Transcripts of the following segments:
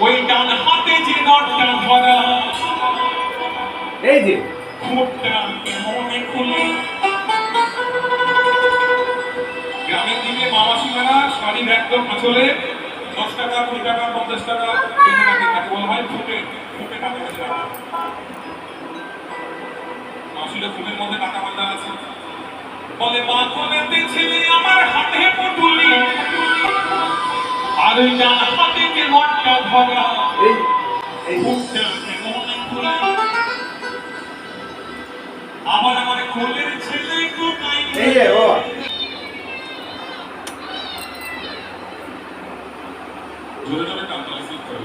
ওই ডান হাতে যে নটটা ধরা এই যে মুখটা মনে খুলে গ্রামের দিকে মামাসিমারা শাড়ির একদম আঁচলে 10 টাকা 20 টাকা 50 টাকা কেটে রাখে, তাকে বলা হয় ফুটে। ফুটে টাকা কাছে রাখা মাসিরা ফুটের মধ্যে টাকা বাঁধা আছে। বলে মা কোলেতে ছেলে আমার হাতে পুতুলি, আর ওই ডান হাতে যে নটটা ধরা এই মুখটা মনে খুলে আবার আমার কোলের ছেলে কোথায় এই যে ও জোরে জোরে টান তালে ঠিক করে।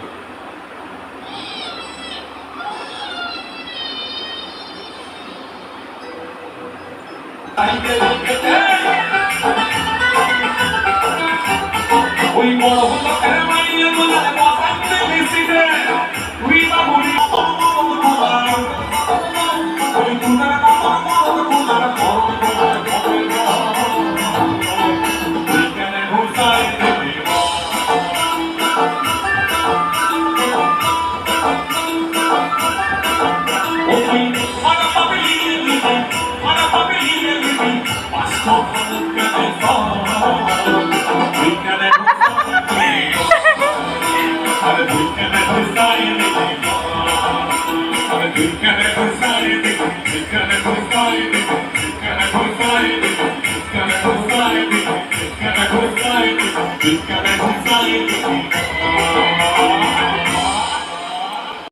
ওই বড় লোকের মাইয়া বলে বসাতে বেশি রে তুই না বলি ওই দুটার You can never